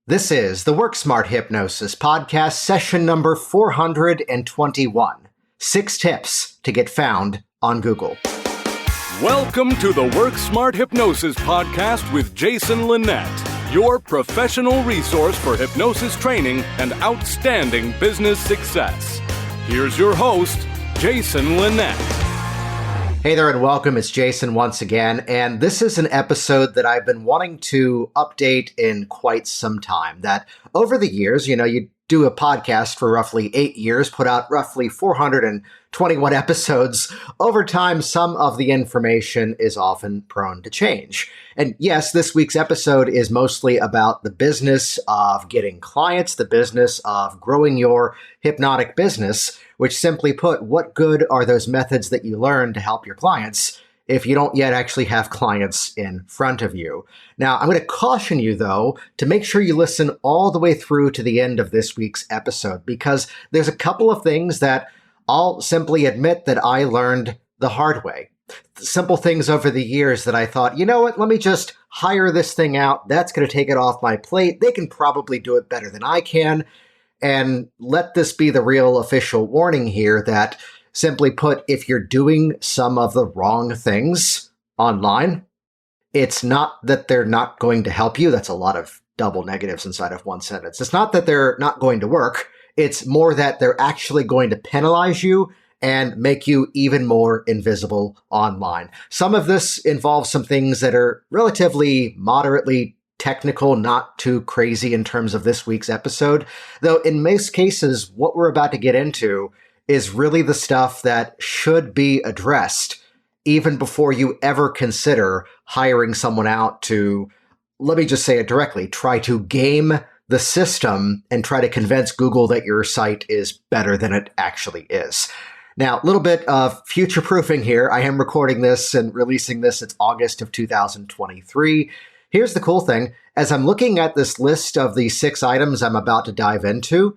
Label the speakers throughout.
Speaker 1: This is the Work Smart Hypnosis podcast, session number 421. 6 tips to get found on Google.
Speaker 2: Welcome to the Work Smart Hypnosis podcast with Jason Linett, your professional resource for hypnosis training and outstanding business success. Here's your host, Jason Linett.
Speaker 1: Hey there and welcome. It's Jason once again, and this is an episode that I've been wanting to update in quite some time. That over the years, you do a podcast for roughly 8 years, put out roughly 421 episodes. Over time, some of the information is often prone to change. And yes, this week's episode is mostly about the business of getting clients, the business of growing your hypnotic business, which simply put, what good are those methods that you learn to help your clients if you don't yet actually have clients in front of you? Now, I'm going to caution you, though, to make sure you listen all the way through to the end of this week's episode, because there's a couple of things that I'll simply admit that I learned the hard way. Simple things over the years that I thought, you know what, let me just hire this thing out. That's going to take it off my plate. They can probably do it better than I can. And let this be the real official warning here that, simply put, if you're doing some of the wrong things online, it's not that they're not going to help you. That's a lot of double negatives inside of one sentence. It's not that they're not going to work. It's more that they're actually going to penalize you and make you even more invisible online. Some of this involves some things that are relatively moderately technical, not too crazy in terms of this week's episode, though in most cases, what we're about to get into is really the stuff that should be addressed even before you ever consider hiring someone out to, let me just say it directly, try to game the system and try to convince Google that your site is better than it actually is. Now, a little bit of future-proofing here. I am recording this and releasing this. It's August of 2023. Here's the cool thing. As I'm looking at this list of the 6 items I'm about to dive into,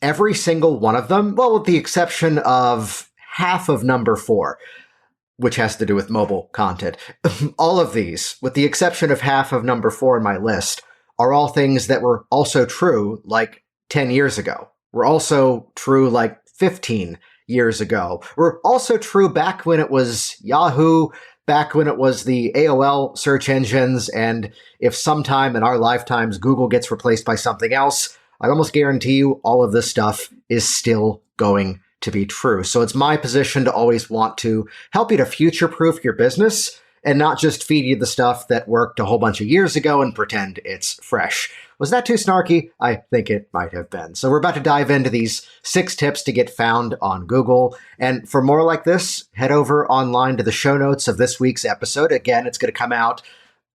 Speaker 1: every single one of them, well, with the exception of half of number 4, which has to do with mobile content, all of these, with the exception of half of number 4 in my list, are all things that were also true like 10 years ago. Were also true like 15 years ago. Were also true back when it was Yahoo, back when it was the AOL search engines, and if sometime in our lifetimes Google gets replaced by something else, I'd almost guarantee you all of this stuff is still going to be true. So it's my position to always want to help you to future-proof your business and not just feed you the stuff that worked a whole bunch of years ago and pretend it's fresh. Was that too snarky? I think it might have been. So we're about to dive into these 6 tips to get found on Google. And for more like this, head over online to the show notes of this week's episode. Again, it's going to come out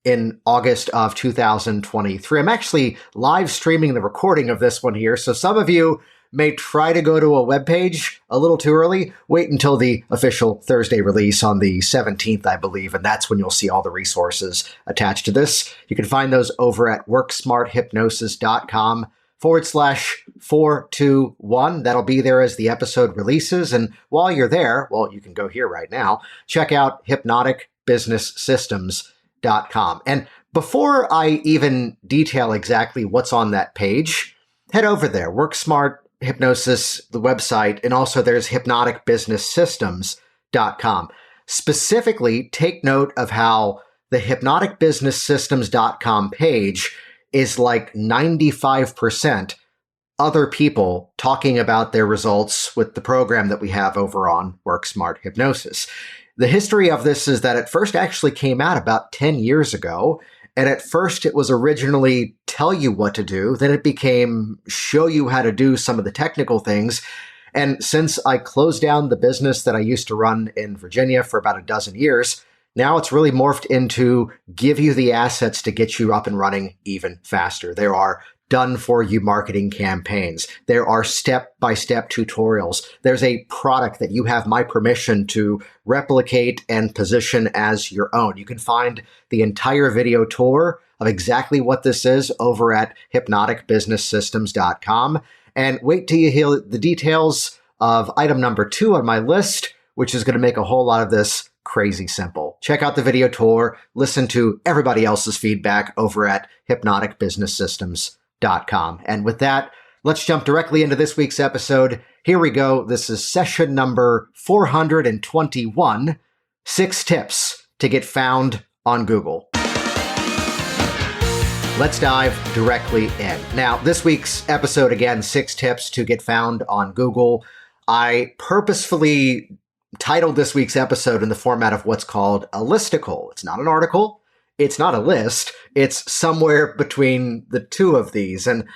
Speaker 1: in August of 2023. I'm actually live streaming the recording of this one here. So some of you may try to go to a webpage a little too early. Wait until the official Thursday release on the 17th, I believe, and that's when you'll see all the resources attached to this. You can find those over at worksmarthypnosis.com/421. That'll be there as the episode releases. And while you're there, well, you can go here right now, check out hypnoticbusinesssystems.com. And before I even detail exactly what's on that page, head over there, WorkSmart Hypnosis, the website, and also there's hypnoticbusinesssystems.com. Specifically, take note of how the hypnoticbusinesssystems.com page is like 95% other people talking about their results with the program that we have over on WorkSmart Hypnosis. The history of this is that it first actually came out about 10 years ago. And at first it was originally tell you what to do. Then it became show you how to do some of the technical things. And since I closed down the business that I used to run in Virginia for about a dozen years, now it's really morphed into give you the assets to get you up and running even faster. There are done-for-you marketing campaigns. There are step-by-step tutorials. There's a product that you have my permission to replicate and position as your own. You can find the entire video tour of exactly what this is over at hypnoticbusinesssystems.com. And wait till you hear the details of item number 2 on my list, which is going to make a whole lot of this crazy simple. Check out the video tour. Listen to everybody else's feedback over at hypnoticbusinesssystems.com. hypnotherapeutic.com. And with that, let's jump directly into this week's episode. Here we go. This is session number 421, 6 tips to get found on Google. Let's dive directly in. Now, this week's episode, again, 6 tips to get found on Google. I purposefully titled this week's episode in the format of what's called a listicle. It's not an article. It's not a list. It's somewhere between the two of these. And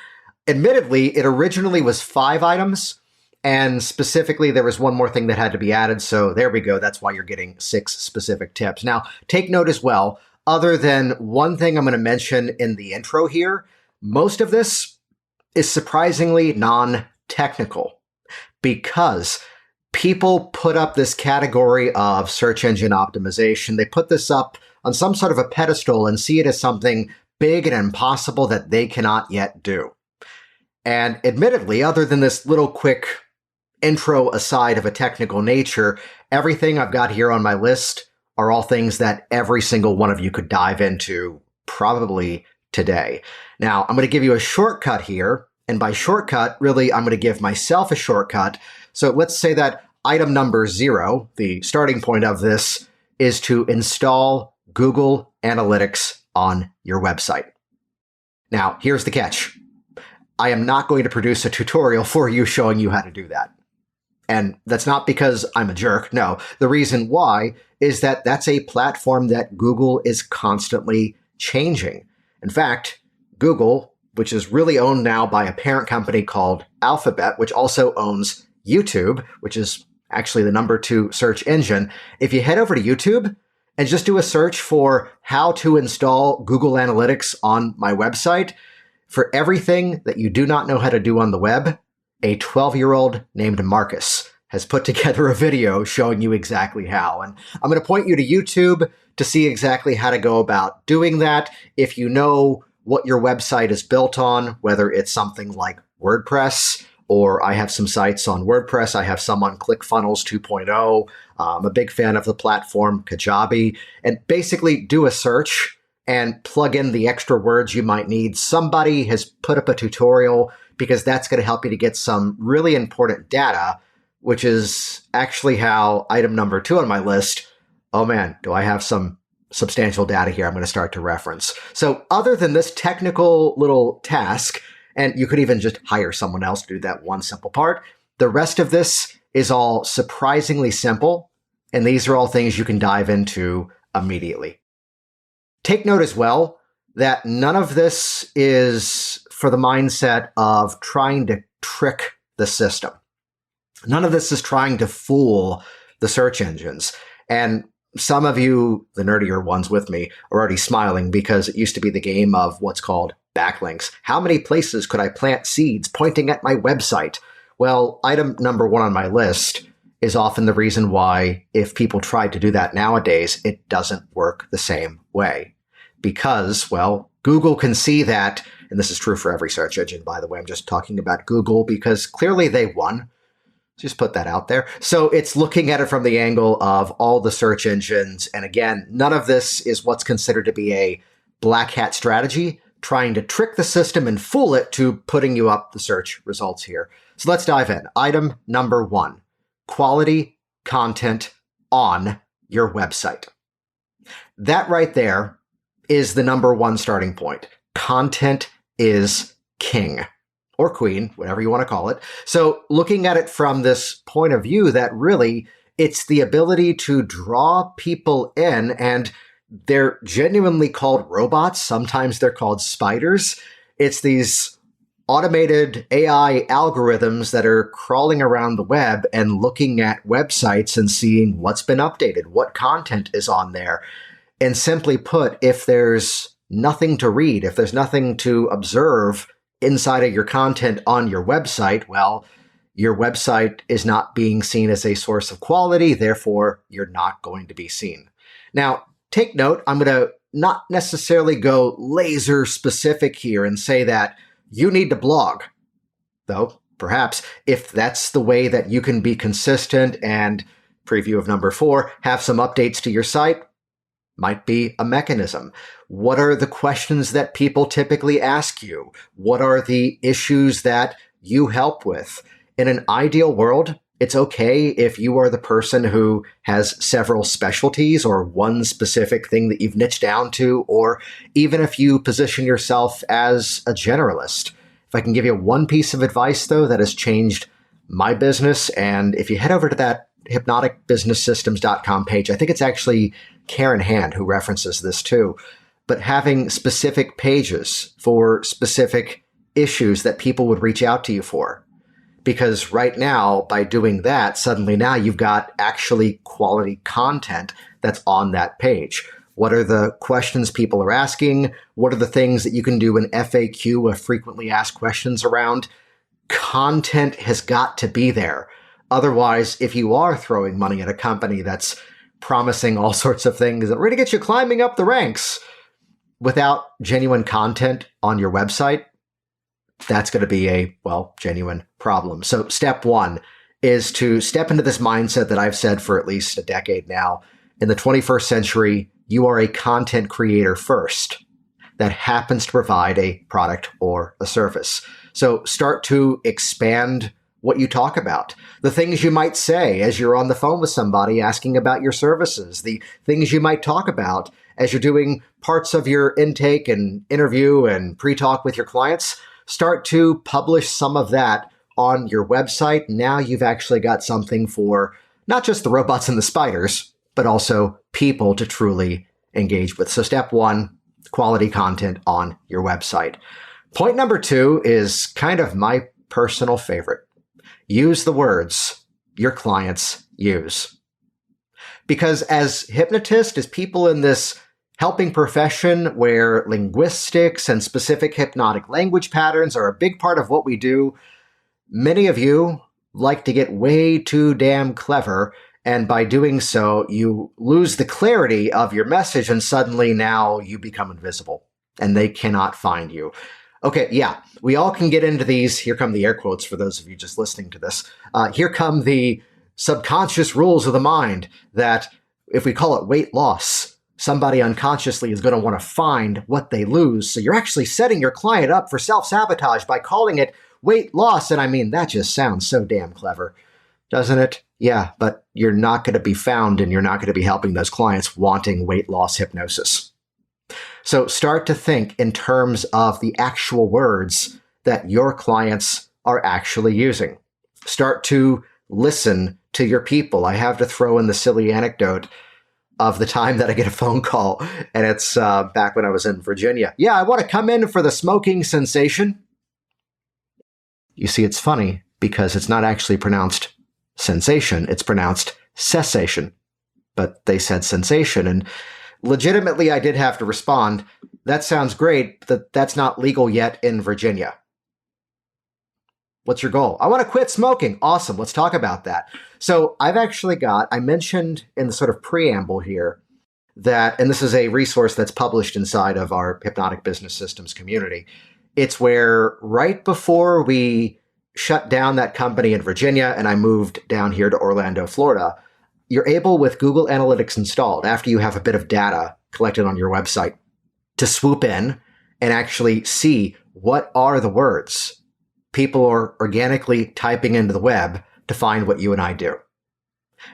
Speaker 1: admittedly, it originally was 5 items. And specifically, there was one more thing that had to be added. So there we go. That's why you're getting 6 specific tips. Now, take note as well. Other than one thing I'm going to mention in the intro here, most of this is surprisingly non-technical because people put up this category of search engine optimization. They put this up on some sort of a pedestal and see it as something big and impossible that they cannot yet do. And admittedly, other than this little quick intro aside of a technical nature, everything I've got here on my list are all things that every single one of you could dive into probably today. Now, I'm going to give you a shortcut here. And by shortcut, really, I'm going to give myself a shortcut. So let's say that item number 0, the starting point of this, is to install Google Analytics on your website. Now, here's the catch. I am not going to produce a tutorial for you showing you how to do that. And that's not because I'm a jerk. No, the reason why is that that's a platform that Google is constantly changing. In fact, Google, which is really owned now by a parent company called Alphabet, which also owns YouTube, which is actually the number 2 search engine. If you head over to YouTube and just do a search for how to install Google Analytics on my website, for everything that you do not know how to do on the web, a 12-year-old named Marcus has put together a video showing you exactly how. And I'm going to point you to YouTube to see exactly how to go about doing that. If you know what your website is built on, whether it's something like WordPress, or I have some sites on WordPress. I have some on ClickFunnels 2.0. I'm a big fan of the platform Kajabi. And basically do a search and plug in the extra words you might need. Somebody has put up a tutorial because that's going to help you to get some really important data, which is actually how item number 2 on my list, oh man, do I have some substantial data here I'm going to start to reference. So other than this technical little task, and you could even just hire someone else to do that one simple part, the rest of this is all surprisingly simple, and these are all things you can dive into immediately. Take note as well that none of this is for the mindset of trying to trick the system. None of this is trying to fool the search engines. And some of you, the nerdier ones with me, are already smiling because it used to be the game of what's called backlinks. How many places could I plant seeds pointing at my website? Well, item number 1 on my list is often the reason why, if people try to do that nowadays, it doesn't work the same way. Because, well, Google can see that, and this is true for every search engine, by the way. I'm just talking about Google because clearly they won. Just put that out there. So it's looking at it from the angle of all the search engines. And again, none of this is what's considered to be a black hat strategy, trying to trick the system and fool it to putting you up the search results here. So let's dive in. Item number 1, quality content on your website. That right there is the number 1 starting point. Content is king. Or queen, whatever you want to call it. So looking at it from this point of view that really it's the ability to draw people in, and they're genuinely called robots. Sometimes they're called spiders. It's these automated AI algorithms that are crawling around the web and looking at websites and seeing what's been updated, what content is on there. And simply put, if there's nothing to read, if there's nothing to observe inside of your content on your website, well, your website is not being seen as a source of quality, therefore you're not going to be seen. Now, take note, I'm going to not necessarily go laser specific here and say that you need to blog, though perhaps if that's the way that you can be consistent and, preview of number 4, have some updates to your site, Might be a mechanism. What are the questions that people typically ask you? What are the issues that you help with? In an ideal world, it's okay if you are the person who has several specialties or one specific thing that you've niched down to, or even if you position yourself as a generalist. If I can give you one piece of advice, though, that has changed my business, and if you head over to that hypnoticbusinesssystems.com page, I think it's actually Karen Hand who references this too, but having specific pages for specific issues that people would reach out to you for. Because right now, by doing that, suddenly now you've got actually quality content that's on that page. What are the questions people are asking? What are the things that you can do an FAQ, a frequently asked questions around? Content has got to be there. Otherwise, if you are throwing money at a company that's promising all sorts of things that are going to get you climbing up the ranks without genuine content on your website, that's going to be a, genuine problem. So step one is to step into this mindset that I've said for at least a decade now. In the 21st century, you are a content creator first that happens to provide a product or a service. So start to expand what you talk about, the things you might say as you're on the phone with somebody asking about your services, the things you might talk about as you're doing parts of your intake and interview and pre-talk with your clients. Start to publish some of that on your website. Now you've actually got something for not just the robots and the spiders, but also people to truly engage with. So step one, quality content on your website. Point number two is kind of my personal favorite. Use the words your clients use. Because as hypnotists, as people in this helping profession where linguistics and specific hypnotic language patterns are a big part of what we do, many of you like to get way too damn clever. And by doing so, you lose the clarity of your message and suddenly now you become invisible and they cannot find you. Okay, yeah, we all can get into these. Here come the air quotes for those of you just listening to this. Here come the subconscious rules of the mind that if we call it weight loss, somebody unconsciously is going to want to find what they lose. So you're actually setting your client up for self-sabotage by calling it weight loss. And I mean, that just sounds so damn clever, doesn't it? Yeah, but you're not going to be found and you're not going to be helping those clients wanting weight loss hypnosis. So start to think in terms of the actual words that your clients are actually using. Start to listen to your people. I have to throw in the silly anecdote of the time that I get a phone call, and it's back when I was in Virginia. Yeah, I want to come in for the smoking sensation. You see, it's funny because it's not actually pronounced sensation. It's pronounced cessation. But they said sensation, and legitimately, I did have to respond, that sounds great, but that's not legal yet in Virginia. What's your goal? I want to quit smoking. Awesome. Let's talk about that. So I've actually I mentioned in the sort of preamble here that, and this is a resource that's published inside of our Hypnotic Business Systems community. It's where right before we shut down that company in Virginia and I moved down here to Orlando, Florida, you're able with Google Analytics installed, after you have a bit of data collected on your website, to swoop in and actually see what are the words people are organically typing into the web to find what you and I do.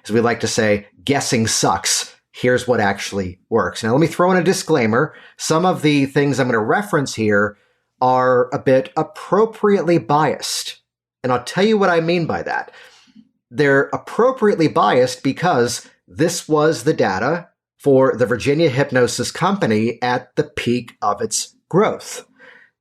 Speaker 1: As we like to say, guessing sucks. Here's what actually works. Now, let me throw in a disclaimer. Some of the things I'm going to reference here are a bit appropriately biased. And I'll tell you what I mean by that. They're appropriately biased because this was the data for the Virginia Hypnosis Company at the peak of its growth.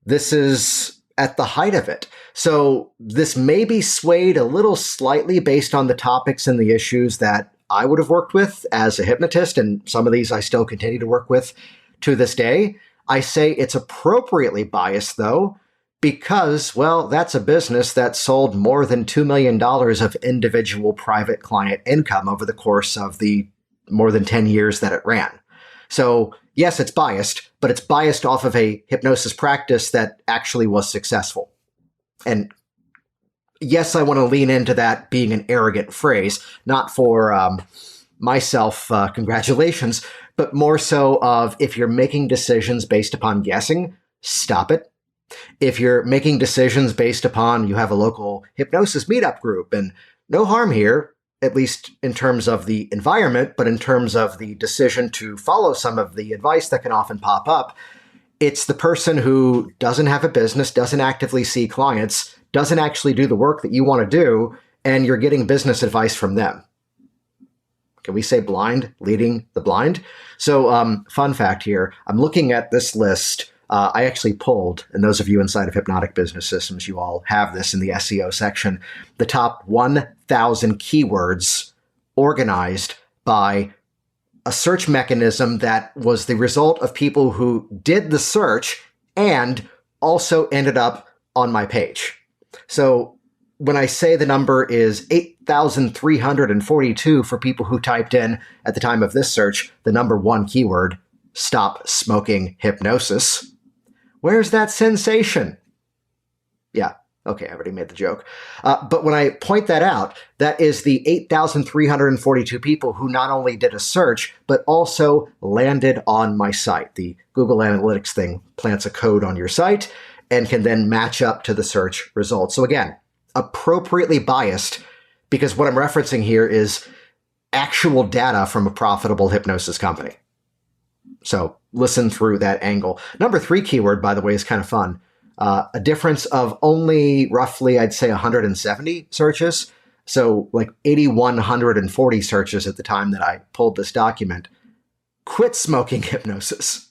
Speaker 1: This is at the height of it. So this may be swayed a little slightly based on the topics and the issues that I would have worked with as a hypnotist, and some of these I still continue to work with to this day. I say it's appropriately biased, though, because, well, that's a business that sold more than $2 million of individual private client income over the course of the more than 10 years that it ran. So yes, it's biased, but it's biased off of a hypnosis practice that actually was successful. And yes, I want to lean into that being an arrogant phrase, not for myself, congratulations, but more so of if you're making decisions based upon guessing, stop it. If you're making decisions based upon you have a local hypnosis meetup group, and no harm here, at least in terms of the environment, but in terms of the decision to follow some of the advice that can often pop up, it's the person who doesn't have a business, doesn't actively see clients, doesn't actually do the work that you want to do, and you're getting business advice from them. Can we say blind leading the blind? So fun fact here, I'm looking at this list. I actually pulled, and those of you inside of Hypnotic Business Systems, you all have this in the SEO section, the top 1,000 keywords organized by a search mechanism that was the result of people who did the search and also ended up on my page. So when I say the number is 8,342 for people who typed in at the time of this search, the number one keyword, stop smoking hypnosis, where's that sensation? Yeah, okay, I already made the joke. But when I point that out, that is the 8,342 people who not only did a search, but also landed on my site. The Google Analytics thing plants a code on your site and can then match up to the search results. So again, appropriately biased, because what I'm referencing here is actual data from a profitable hypnosis company. So listen through that angle. Number 3 keyword, by the way, is kind of fun. A difference of only roughly, I'd say 170 searches. So like 8,140 searches at the time that I pulled this document. Quit smoking hypnosis.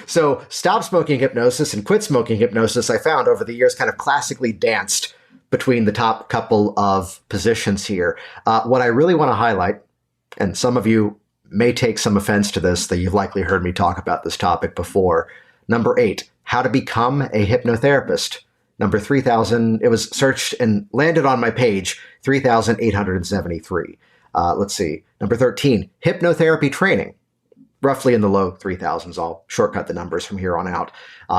Speaker 1: So stop smoking hypnosis and quit smoking hypnosis, I found over the years kind of classically danced between the top couple of positions here. What I really want to highlight, and some of you may take some offense to this, that you've likely heard me talk about this topic before. Number 8, how to become a hypnotherapist. Number 3,000, it was searched and landed on my page, 3,873. Let's see. Number 13, hypnotherapy training. Roughly in the low 3,000s. I'll shortcut the numbers from here on out.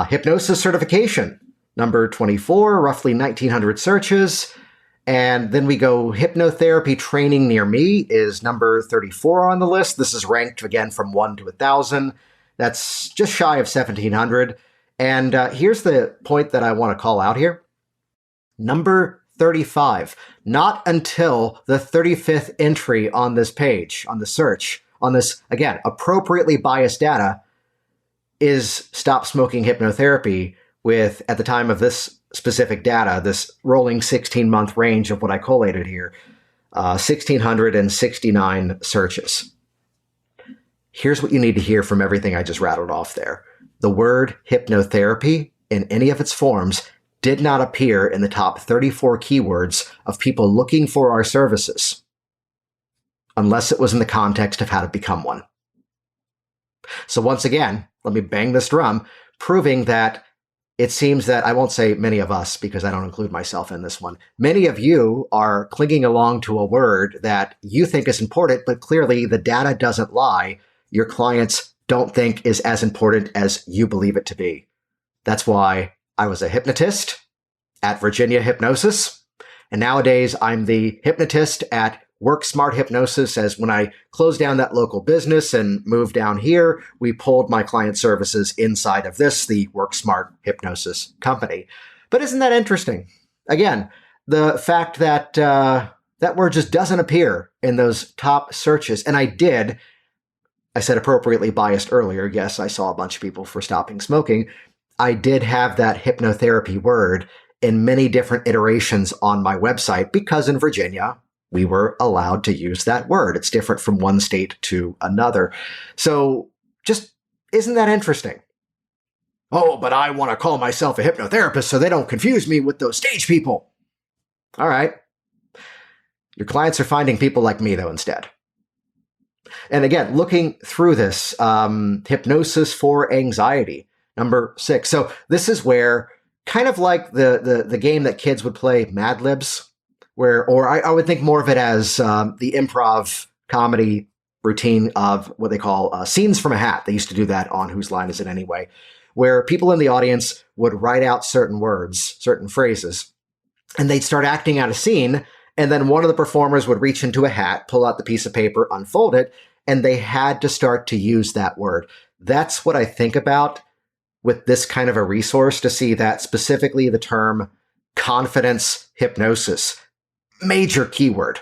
Speaker 1: Hypnosis certification. Number 24, roughly 1,900 searches. And then we go hypnotherapy training near me is number 34 on the list. This is ranked again from 1 to 1,000. That's just shy of 1,700. And here's the point that I want to call out here. Number 35, not until the 35th entry on this page, on the search, on this, again, appropriately biased data, is stop smoking hypnotherapy with, at the time of this specific data, this rolling 16-month range of what I collated here, 1,669 searches. Here's what you need to hear from everything I just rattled off there. The word hypnotherapy in any of its forms did not appear in the top 34 keywords of people looking for our services, unless it was in the context of how to become one. So once again, let me bang this drum, proving that it seems that, I won't say many of us because I don't include myself in this one, many of you are clinging along to a word that you think is important, but clearly the data doesn't lie. Your clients don't think is as important as you believe it to be. That's why I was a hypnotist at Virginia Hypnosis, and nowadays I'm the hypnotist at Work Smart Hypnosis. As when I closed down that local business and moved down here, we pulled my client services inside of this, the Work Smart Hypnosis company. But isn't that interesting? Again, the fact that that word just doesn't appear in those top searches. And I said appropriately biased earlier. Yes, I saw a bunch of people for stopping smoking. I did have that hypnotherapy word in many different iterations on my website because in Virginia, we were allowed to use that word. It's different from one state to another. So just, isn't that interesting? Oh, but I want to call myself a hypnotherapist so they don't confuse me with those stage people. All right. Your clients are finding people like me, though, instead. And again, looking through this, hypnosis for anxiety, number 6. So this is where, kind of like the game that kids would play, Mad Libs, or I would think more of it as the improv comedy routine of what they call scenes from a hat. They used to do that on Whose Line Is It Anyway, where people in the audience would write out certain words, certain phrases, and they'd start acting out a scene, and then one of the performers would reach into a hat, pull out the piece of paper, unfold it, and they had to start to use that word. That's what I think about with this kind of a resource, to see that specifically the term confidence hypnosis, major keyword,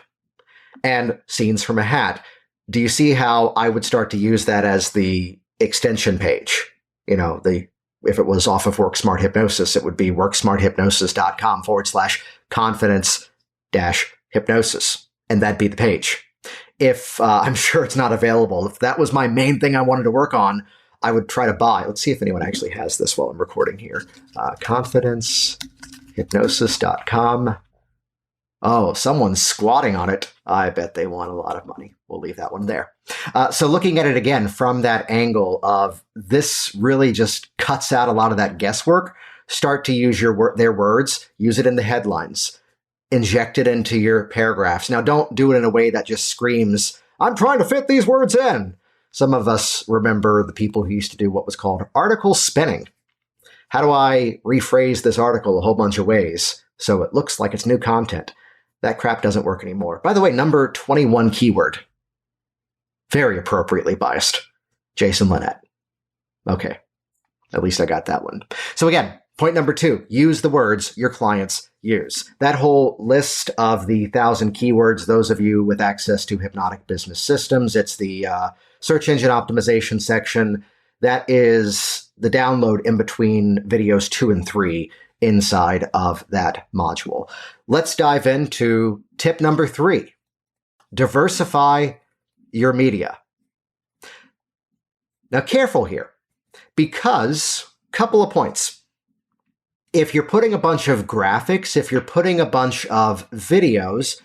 Speaker 1: and scenes from a hat. Do you see how I would start to use that as the extension page? If it was off of WorkSmart Hypnosis, it would be worksmarthypnosis.com/confidence-hypnosis. And that'd be the page. If I'm sure it's not available, if that was my main thing I wanted to work on, I would try to buy. Let's see if anyone actually has this while I'm recording here. Confidencehypnosis.com. Oh, someone's squatting on it. I bet they want a lot of money. We'll leave that one there. So looking at it again from that angle of this really just cuts out a lot of that guesswork. Start to use their words, use it in the headlines, inject it into your paragraphs. Now, don't do it in a way that just screams, I'm trying to fit these words in. Some of us remember the people who used to do what was called article spinning. How do I rephrase this article a whole bunch of ways so it looks like it's new content? That crap doesn't work anymore. By the way, number 21 keyword. Very appropriately biased. Jason Linett. Okay. At least I got that one. So again, point number 2, use the words your clients use. That whole list of the 1,000 keywords, those of you with access to Hypnotic Business Systems, it's the search engine optimization section. That is the download in between videos 2 and 3 inside of that module. Let's dive into tip number 3. Diversify your media. Now, careful here, because couple of points. If you're putting a bunch of graphics, if you're putting a bunch of videos,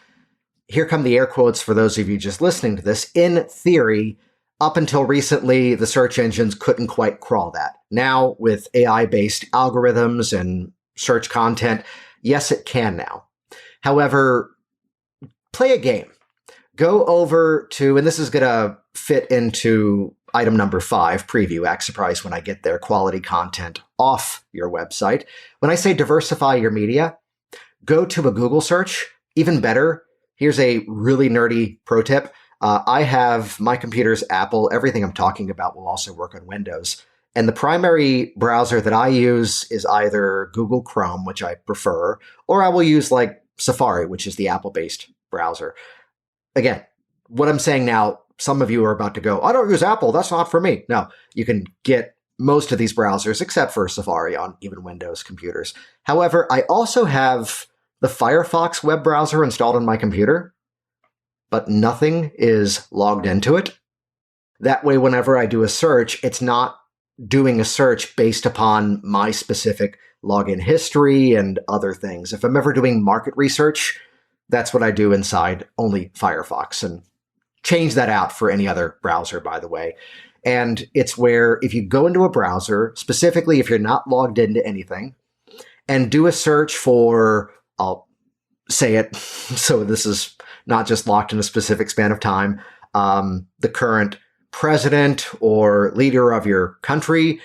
Speaker 1: here come the air quotes for those of you just listening to this, in theory, up until recently, the search engines couldn't quite crawl that. Now, with AI-based algorithms and search content, yes, it can now. However, play a game. Go over to, and this is going to fit into item number 5, preview, act surprised when I get there, quality content off your website. When I say diversify your media, go to a Google search. Even better, here's a really nerdy pro tip. I have my computer's Apple. Everything I'm talking about will also work on Windows. And the primary browser that I use is either Google Chrome, which I prefer, or I will use like Safari, which is the Apple-based browser. Again, what I'm saying now, some of you are about to go, I don't use Apple, that's not for me. No, you can get most of these browsers, except for Safari on even Windows computers. However, I also have the Firefox web browser installed on my computer, but nothing is logged into it. That way, whenever I do a search, it's not doing a search based upon my specific login history and other things. If I'm ever doing market research, that's what I do inside only Firefox, and change that out for any other browser, by the way. And it's where if you go into a browser, specifically if you're not logged into anything, and do a search for, I'll say it so this is not just locked in a specific span of time, the current president or leader of your country,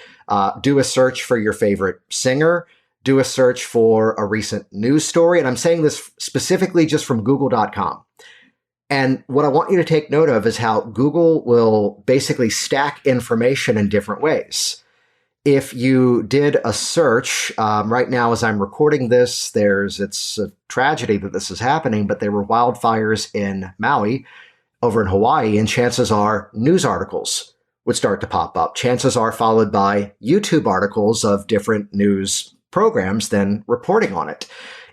Speaker 1: do a search for your favorite singer, do a search for a recent news story. And I'm saying this specifically just from google.com. And what I want you to take note of is how Google will basically stack information in different ways. If you did a search, right now as I'm recording this, it's a tragedy that this is happening, but there were wildfires in Maui over in Hawaii, and chances are news articles would start to pop up. Chances are followed by YouTube articles of different news programs then reporting on it.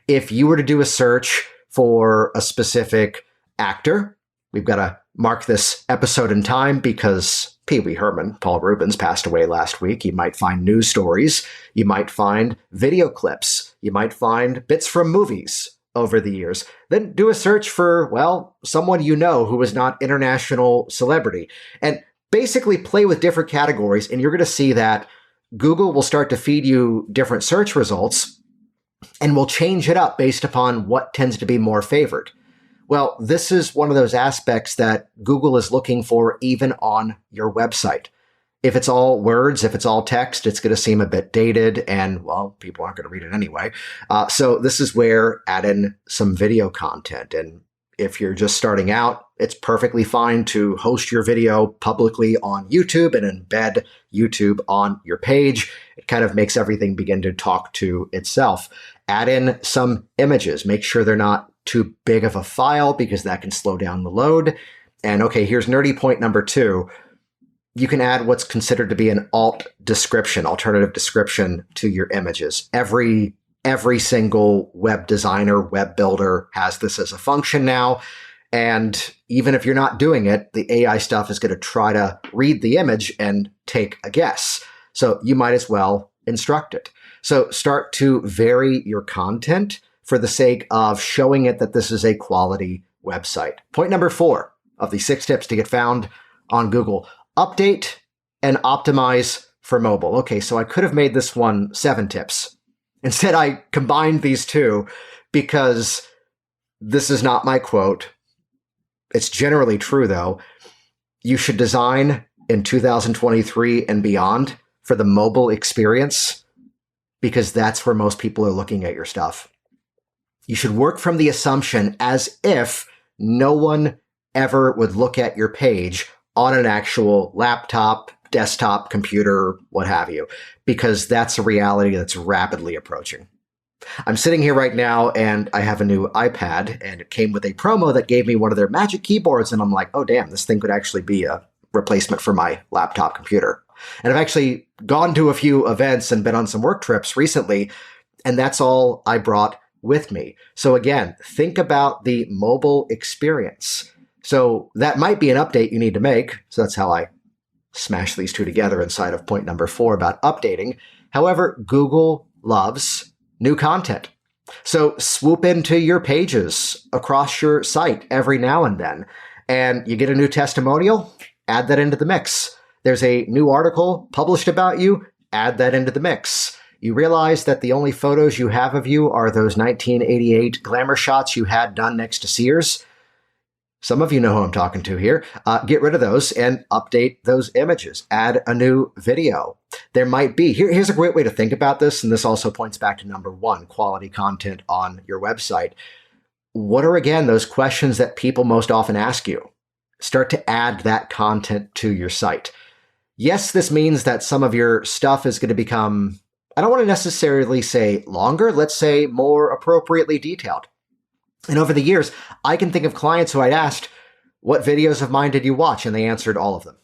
Speaker 1: If you were to do a search for a specific actor, we've got to mark this episode in time because Pee Wee Herman, Paul Rubens, passed away last week. You might find news stories. You might find video clips. You might find bits from movies over the years. Then do a search for, well, someone you know who is not international celebrity. And basically play with different categories, and you're going to see that Google will start to feed you different search results and will change it up based upon what tends to be more favored. Well, this is one of those aspects that Google is looking for even on your website. If it's all words, if it's all text, it's going to seem a bit dated and, well, people aren't going to read it anyway. So this is where add in some video content. And If you're just starting out, it's perfectly fine to host your video publicly on YouTube and embed YouTube on your page. It kind of makes everything begin to talk to itself. Add in some images. Make sure they're not too big of a file because that can slow down the load. And okay, here's nerdy point number 2. You can add what's considered to be an alternative description to your images. Every single web designer, web builder has this as a function now. And even if you're not doing it, the AI stuff is going to try to read the image and take a guess. So you might as well instruct it. So start to vary your content for the sake of showing it that this is a quality website. Point number 4 of the 6 tips to get found on Google: update and optimize for mobile. Okay, so I could have made this one 7 tips. Instead, I combined these 2 because this is not my quote. It's generally true, though. You should design in 2023 and beyond for the mobile experience because that's where most people are looking at your stuff. You should work from the assumption as if no one ever would look at your page on an actual laptop, desktop, computer, what have you, because that's a reality that's rapidly approaching. I'm sitting here right now and I have a new iPad and it came with a promo that gave me one of their magic keyboards and I'm like, oh damn, this thing could actually be a replacement for my laptop computer. And I've actually gone to a few events and been on some work trips recently, and that's all I brought with me. So again, think about the mobile experience. So that might be an update you need to make. So that's how I smash these 2 together inside of point number 4 about updating. However, Google loves new content. So swoop into your pages across your site every now and then, and you get a new testimonial, add that into the mix. There's a new article published about you, add that into the mix. You realize that the only photos you have of you are those 1988 glamour shots you had done next to Sears. Some of you know who I'm talking to here. Get rid of those and update those images. Add a new video. There might be, here's a great way to think about this, and this also points back to number 1, quality content on your website. What are, again, those questions that people most often ask you? Start to add that content to your site. Yes, this means that some of your stuff is going to become, I don't want to necessarily say longer, let's say more appropriately detailed. And over the years, I can think of clients who I'd asked, what videos of mine did you watch? And they answered all of them.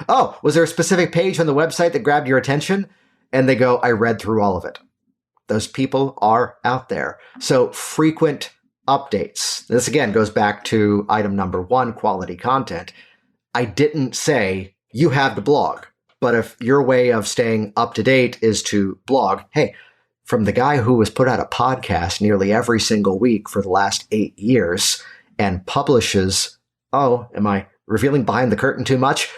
Speaker 1: Oh, was there a specific page on the website that grabbed your attention? And they go, I read through all of it. Those people are out there. So frequent updates. This again goes back to item number 1, quality content. I didn't say you have to blog, but if your way of staying up to date is to blog, hey, from the guy who has put out a podcast nearly every single week for the last 8 years and publishes, oh, am I revealing behind the curtain too much?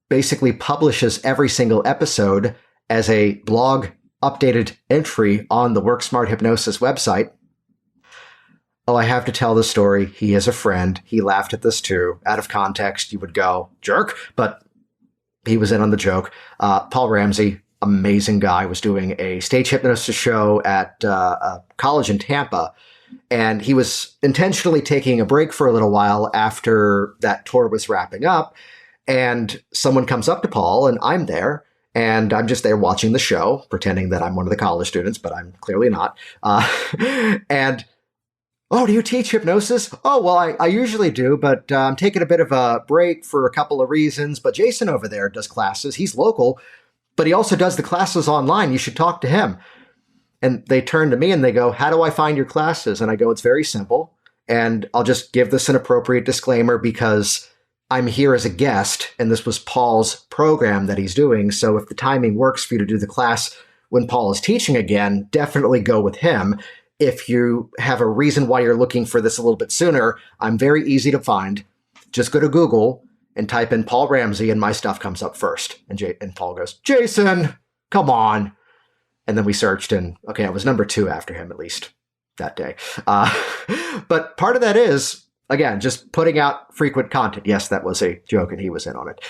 Speaker 1: Basically publishes every single episode as a blog updated entry on the Work Smart Hypnosis website. Oh, I have to tell the story. He is a friend. He laughed at this too. Out of context, you would go, jerk, but he was in on the joke. Paul Ramsey, amazing guy, was doing a stage hypnosis show at a college in Tampa, and he was intentionally taking a break for a little while after that tour was wrapping up, and someone comes up to Paul, and I'm there, and I'm just there watching the show, pretending that I'm one of the college students, but I'm clearly not, and oh, do you teach hypnosis? Oh, well, I usually do, but I'm taking a bit of a break for a couple of reasons, but Jason over there does classes. He's local, but he also does the classes online. You should talk to him. And they turn to me and they go, how do I find your classes? And I go, it's very simple. And I'll just give this an appropriate disclaimer because I'm here as a guest and this was Paul's program that he's doing. So if the timing works for you to do the class when Paul is teaching again, definitely go with him. If you have a reason why you're looking for this a little bit sooner, I'm very easy to find. Just go to Google and type in Paul Ramsey and my stuff comes up first. And Paul goes, Jason, come on. And then we searched and, okay, I was number 2 after him, at least that day. But part of that is, again, just putting out frequent content. Yes, that was a joke and he was in on it.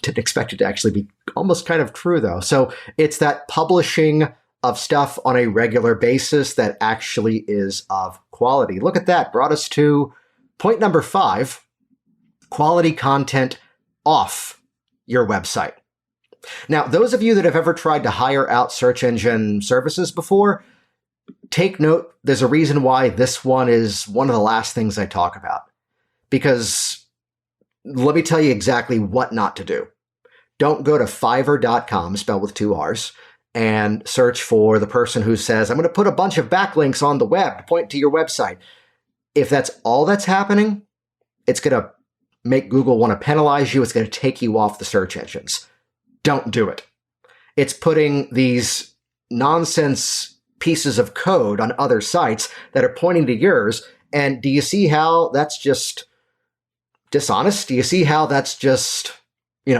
Speaker 1: Didn't expect it to actually be almost kind of true though. So it's that publishing of stuff on a regular basis that actually is of quality. Look at that. Brought us to point number 5, quality content off your website. Now, those of you that have ever tried to hire out search engine services before, take note, there's a reason why this one is one of the last things I talk about. Because let me tell you exactly what not to do. Don't go to Fiverr.com, spelled with 2 R's, and search for the person who says, I'm going to put a bunch of backlinks on the web to point to your website. If that's all that's happening, it's going to make Google want to penalize you. It's going to take you off the search engines. Don't do it. It's putting these nonsense pieces of code on other sites that are pointing to yours. And do you see how that's just dishonest? Do you see how that's just,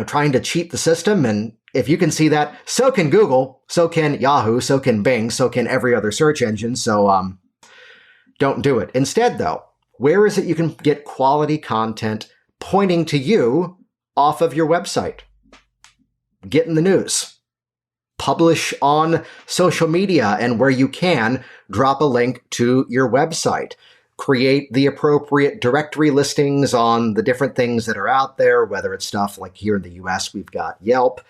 Speaker 1: trying to cheat the system? And if you can see that, so can Google, so can Yahoo, so can Bing, so can every other search engine. So don't do it. Instead, though, where is it you can get quality content pointing to you off of your website? Get in the news. Publish on social media, and where you can, drop a link to your website. Create the appropriate directory listings on the different things that are out there, whether it's stuff like here in the US, we've got Yelp.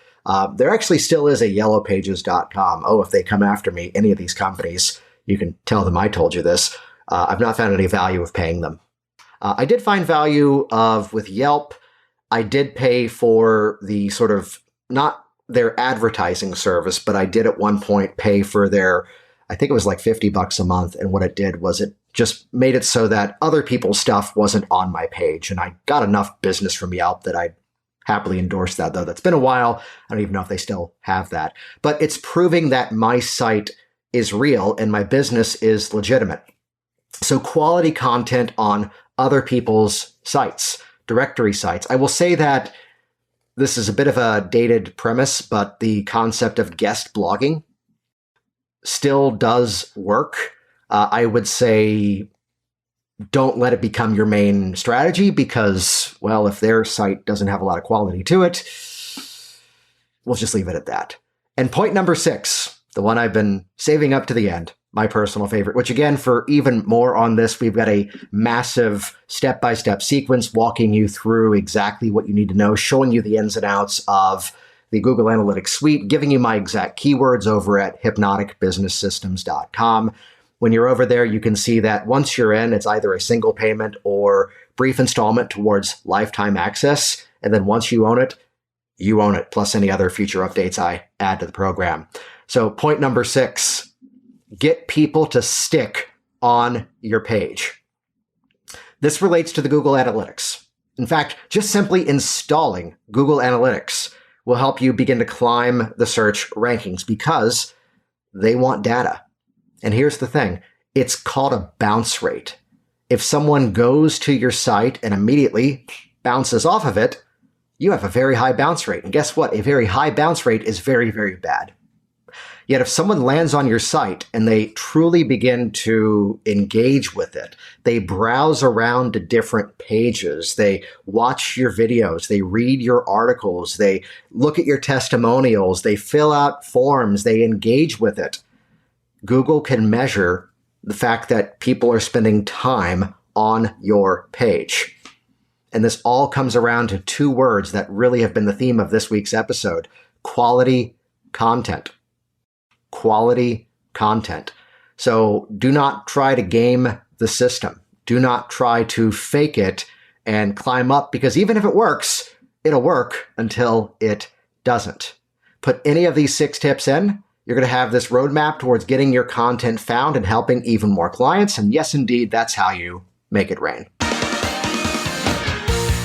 Speaker 1: There actually still is a yellowpages.com. Oh, if they come after me, any of these companies, you can tell them I told you this. I've not found any value of paying them. I did find value with Yelp. I did pay for the sort of, not their advertising service, but I did at one point pay for their, I think it was like $50 a month. And what it did was it just made it so that other people's stuff wasn't on my page. And I got enough business from Yelp that I'd happily endorse that, though. That's been a while. I don't even know if they still have that. But it's proving that my site is real and my business is legitimate. So quality content on other people's sites, directory sites. I will say that this is a bit of a dated premise, but the concept of guest blogging still does work. I would say don't let it become your main strategy because, well, if their site doesn't have a lot of quality to it, we'll just leave it at that. And point number 6, the one I've been saving up to the end, my personal favorite, which again, for even more on this, we've got a massive step-by-step sequence walking you through exactly what you need to know, showing you the ins and outs of the Google Analytics suite, giving you my exact keywords over at hypnoticbusinesssystems.com. When you're over there, you can see that once you're in, it's either a single payment or brief installment towards lifetime access. And then once you own it, plus any other future updates I add to the program. So point number 6, get people to stick on your page. This relates to the Google Analytics. In fact, just simply installing Google Analytics will help you begin to climb the search rankings because they want data. And here's the thing, it's called a bounce rate. If someone goes to your site and immediately bounces off of it, you have a very high bounce rate. And guess what? A very high bounce rate is very, very bad. Yet if someone lands on your site and they truly begin to engage with it, they browse around to different pages, they watch your videos, they read your articles, they look at your testimonials, they fill out forms, they engage with it, Google can measure the fact that people are spending time on your page. And this all comes around to 2 words that really have been the theme of this week's episode: quality content. Quality content. So do not try to game the system. Do not try to fake it and climb up, because even if it works, it'll work until it doesn't. Put any of these 6 tips in, you're going to have this roadmap towards getting your content found and helping even more clients. And yes, indeed, that's how you make it rain.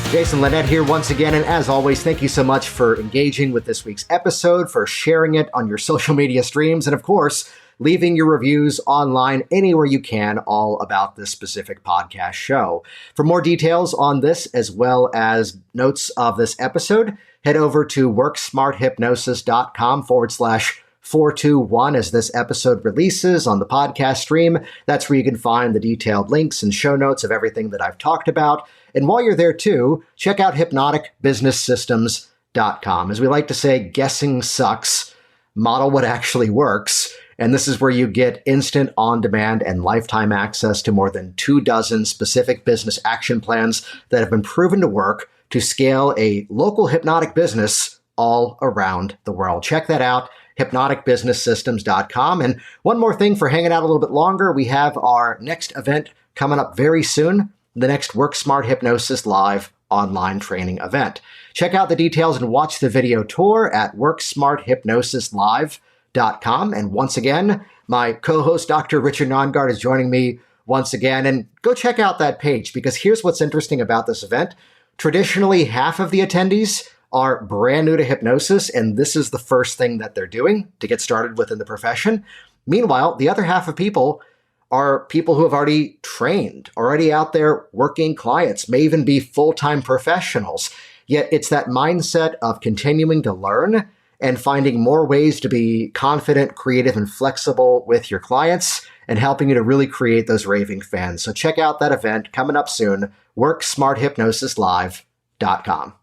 Speaker 1: Jason Linett here once again, and as always, thank you so much for engaging with this week's episode, for sharing it on your social media streams, and of course, leaving your reviews online anywhere you can all about this specific podcast show. For more details on this, as well as notes of this episode, head over to worksmarthypnosis.com/421 as this episode releases on the podcast stream. That's where you can find the detailed links and show notes of everything that I've talked about. And while you're there too, check out hypnoticbusinesssystems.com. As we like to say, guessing sucks. Model what actually works. And this is where you get instant on-demand and lifetime access to more than 24 specific business action plans that have been proven to work to scale a local hypnotic business all around the world. Check that out, hypnoticbusinesssystems.com. And one more thing for hanging out a little bit longer, we have our next event coming up very soon, the next Work Smart Hypnosis Live online training event. Check out the details and watch the video tour at worksmarthypnosislive.com. And once again, my co-host, Dr. Richard Nongard, is joining me once again. And go check out that page, because here's what's interesting about this event. Traditionally, half of the attendees are brand new to hypnosis, and this is the first thing that they're doing to get started within the profession. Meanwhile, the other half of people are people who have already trained, already out there working clients, may even be full-time professionals. Yet it's that mindset of continuing to learn and finding more ways to be confident, creative, and flexible with your clients and helping you to really create those raving fans. So check out that event coming up soon, worksmarthypnosislive.com.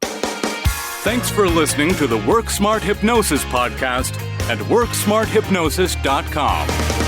Speaker 2: Thanks for listening to the Work Smart Hypnosis podcast at worksmarthypnosis.com.